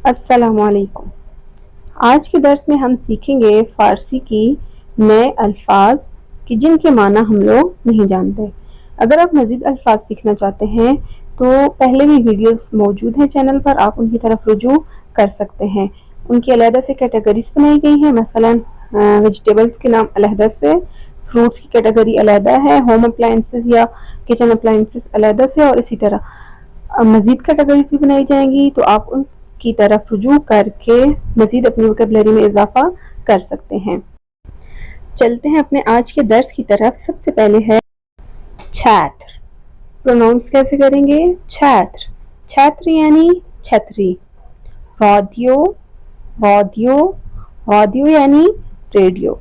السلام علیکم۔ آج کے درس میں ہم سیکھیں گے فارسی کی نئے الفاظ کہ جن کے معنی ہم لوگ نہیں جانتے۔ اگر آپ مزید الفاظ سیکھنا چاہتے ہیں تو پہلے بھی ویڈیوز موجود ہیں چینل پر، آپ ان کی طرف رجوع کر سکتے ہیں۔ ان کی علیحدہ سے کیٹیگریز بنائی گئی ہیں، مثلا ویجیٹیبلز کے نام علیحدہ سے، فروٹس کی کیٹیگری علیحدہ ہے، ہوم اپلائنسز یا کچن اپلائنسز علیحدہ سے، اور اسی طرح مزید کیٹیگریز بھی بنائی جائیں گی تو آپ ان کی طرف رجوع کر کے مزید اپنی وکیبلری میں اضافہ کر سکتے ہیں۔ چلتے ہیں اپنے آج کے درس کی طرف۔ سب سے پہلے ہے چھاتر۔ پروناؤنس کیسے کریں گے؟ چھاتر، چھاتر یعنی چھتری۔ رادیو، رادیو، رادیو یعنی ریڈیو۔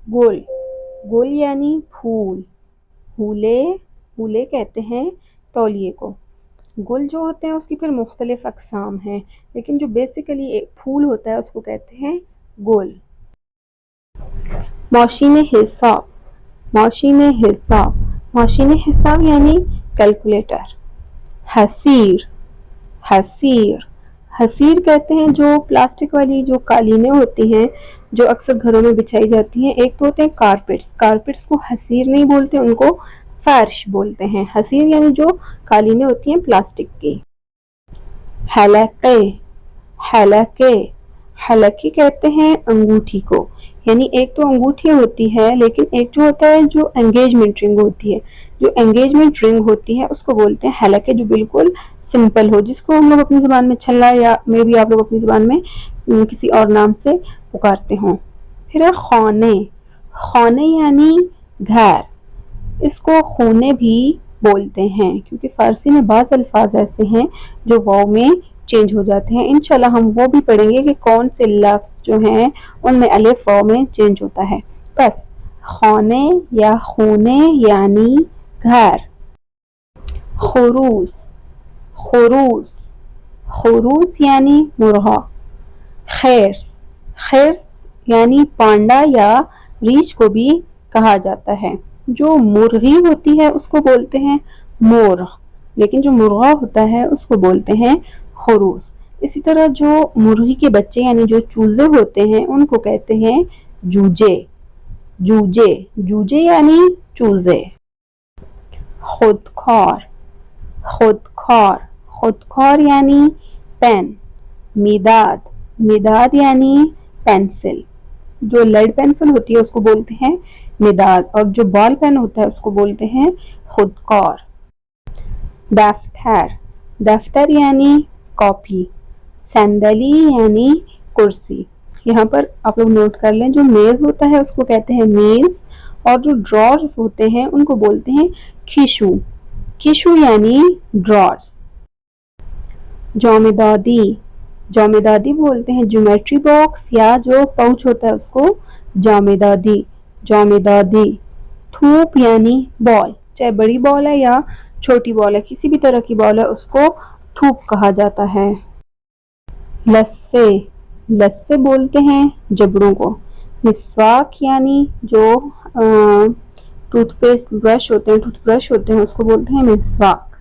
گل، گل یعنی پھول۔ پھولے، پھولے کہتے ہیں تولیے کو۔ گل جو ہوتے ہیں اس کی پھر مختلف اقسام ہیں، لیکن جو بیسیکلی ایک پھول ہوتا ہے اس کو کہتے ہیں گل۔ ماشین حساب، ماشین حساب، ماشین حساب یعنی کیلکولیٹر۔ حسیر، حسیر، حسیر کہتے ہیں جو پلاسٹک والی جو قالینیں ہوتی ہیں جو اکثر گھروں میں بچھائی جاتی ہیں۔ ایک تو ہوتے ہیں کارپیٹس، کارپیٹس کو حسیر نہیں بولتے، ان کو فرش بولتے ہیں۔ حسیر یعنی جو قالینیں ہوتی ہیں پلاسٹک کی۔ حلقے، حلقے، حلقے کہتے ہیں انگوٹھی کو، یعنی ایک تو انگوٹھی ہوتی ہے لیکن ایک جو ہوتا ہے جو انگیجمنٹ رنگ ہوتی ہے، جو انگیجمنٹ رنگ ہوتی ہے اس کو بولتے ہیں حلقے، جو بالکل سمپل ہو، جس کو ہم لوگ اپنی زبان میں چھلا یا میں بھی آپ لوگ اپنی زبان میں کسی اور نام سے پکارتے ہوں۔ پھر ہے خانے، خانے یعنی گھر، اس کو خونے بھی بولتے ہیں کیونکہ فارسی میں بعض الفاظ ایسے ہیں جو واو میں چینج ہو جاتے ہیں۔ انشاءاللہ ہم وہ بھی پڑھیں گے کہ کون سے لفظ جو ہیں ان میں الف واو میں چینج ہوتا ہے۔ بس خانے یا خونے یعنی گھر۔ خروس، خروس، خروس یعنی مرغا۔ خرس، خرس یعنی پانڈا یا ریچھ کو بھی کہا جاتا ہے۔ جو مرغی ہوتی ہے اس کو بولتے ہیں مرغ، لیکن جو مرغا ہوتا ہے اس کو بولتے ہیں خروس۔ اسی طرح جو مرغی کے بچے یعنی جو چوزے ہوتے ہیں ان کو کہتے ہیں جوجے، جوجے، جوجے یعنی چوزے۔ خودخوار، خودخوار، خودخوار یعنی پین۔ مداد، مداد یعنی پینسل، جو لیڈ پینسل ہوتی ہے اس کو بولتے ہیں مداد، اور جو بال پین ہوتا ہے اس کو بولتے ہیں خودخوار۔ دفتر، دفتر یعنی کاپی۔ صندلی یعنی کرسی۔ یہاں پر آپ لوگ نوٹ کر لیں، جو میز ہوتا ہے اس کو کہتے ہیں میز، اور جو ڈرارز ہوتے ہیں ان کو بولتے ہیں کھیشو، کھیشو یعنی ڈرارز۔ جامدادی، جامدادی بولتے ہیں جیومیٹری باکس یا جو پاؤچ ہوتا ہے اس کو جامدادی، جامدادی۔ تھوپ یعنی بال، چاہے بڑی بال ہے یا چھوٹی بال ہے، کسی بھی طرح کی بال ہے اس کو تھوپ کہا جاتا ہے۔ لسے، لسے بولتے ہیں جبڑوں کو۔ مسواک یعنی جو ٹوتھ پیسٹ برش ہوتے ہیں، ٹوتھ برش ہوتے ہیں اس کو بولتے ہیں مسواک۔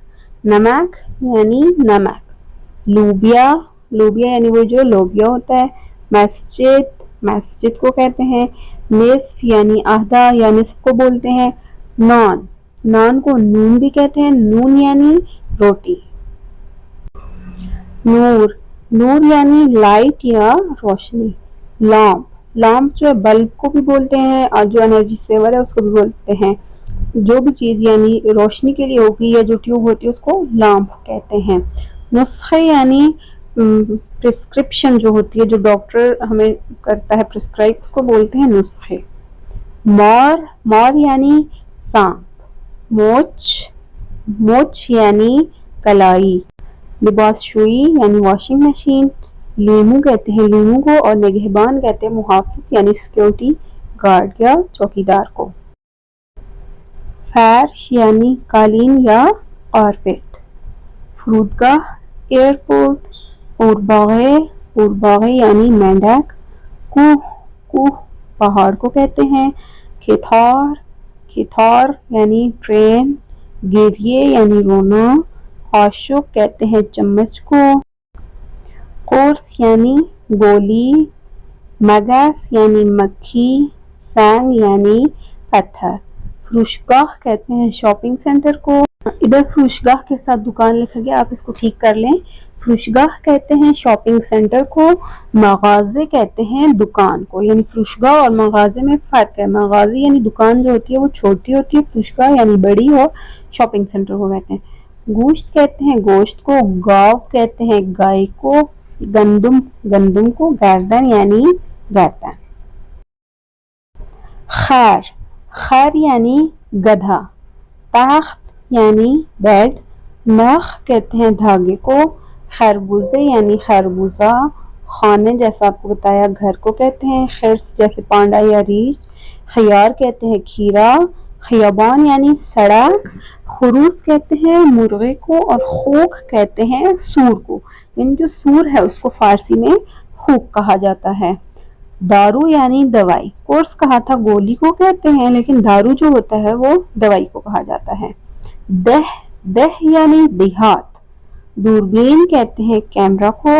نمک یعنی نمک۔ لوبیا، لوبیا یعنی وہ جو لوبیا ہوتا ہے۔ مسجد، مسجد کو کہتے ہیں۔ نصف یعنی آدھا یا نصف کو بولتے ہیں نان، نان کو نون بھی کہتے ہیں، نون یعنی روٹی۔ نور، نور یعنی لائٹ یا روشنی۔ لامپ، لامپ جو ہے بلب کو بھی بولتے ہیں اور جو انرجی سیور ہے اس کو بھی بولتے ہیں۔ جو بھی چیز یعنی روشنی کے لیے ہوگی یا جو ٹیوب ہوتی ہے اس کو لامپ کہتے ہیں۔ نسخے یعنی پرسکرپشن جو ہوتی ہے، جو ڈاکٹر ہمیں کرتا ہے پرسکرائب، اس کو بولتے ہیں نسخے۔ مار، مار یعنی سانپ۔ موچ، موچ یعنی کلائی۔ لباس شوئی یعنی واشنگ مشین۔ لیمو کہتے ہیں لیمو کو، اور نگہبان کہتے ہیں محافظ یعنی سیکیورٹی گارڈ یا چوکیدار کو۔ فرش یعنی قالین یا کارپیٹ۔ فرودگاہ، ایئرپورٹ۔ قورباغے، قورباغے یعنی مینڈک۔ کوہ، کوہ پہاڑ کو کہتے ہیں۔ کھیتار، کھیتار یعنی ٹرین۔ گریے یعنی رونا۔ قاشق کہتے ہیں چمچ کو۔ قرص یعنی گولی، مگس یعنی مکھی، سینگ یعنی پتھر۔ فروشگاہ کہتے ہیں شاپنگ سینٹر کو، ادھر فروشگاہ کے ساتھ دکان لکھا گیا، آپ اس کو ٹھیک کر لیں۔ فروشگاہ کہتے ہیں شاپنگ سینٹر کو، مغازے کہتے ہیں دکان کو، یعنی فروشگاہ اور مغازے میں فرق ہے۔ مغازے یعنی دکان جو ہوتی ہے وہ چھوٹی ہوتی ہے، فروشگاہ یعنی بڑی اور شاپنگ سینٹر کو کہتے ہیں۔ گوشت کہتے ہیں گوشت کو، گاؤ کہتے ہیں گائے کو، گندم کو، گردن یعنی گردن۔ خیر یعنی گدھا، تخت یعنی بیڈ، نخ کہتے ہیں دھاگے کو، خربوزے یعنی خربوزہ، خانے جیسا آپ کو بتایا گھر کو کہتے ہیں، خرس جیسے پانڈا یا ریچھ، خیار کہتے ہیں کھیرا، خیابان یعنی سڑک، خروس کہتے ہیں مرغے کو، اور خوک کہتے ہیں سور کو، یعنی جو سور ہے اس کو فارسی میں خوک کہا جاتا ہے۔ دارو یعنی دوائی، قرص کہا تھا گولی کو کہتے ہیں، لیکن دارو جو ہوتا ہے وہ دوائی کو کہا جاتا ہے۔ دہ یعنی دیہات، دوربین کہتے ہیں کیمرہ کو،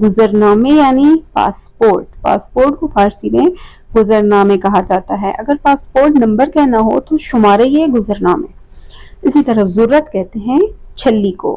گزرنامے یعنی پاسپورٹ کو فارسی میں گزرنامے کہا جاتا ہے۔ اگر پاسپورٹ نمبر کہنا ہو تو شمارے یہ گزرنامے۔ اسی طرح ضرورت کہتے ہیں چھلی کو۔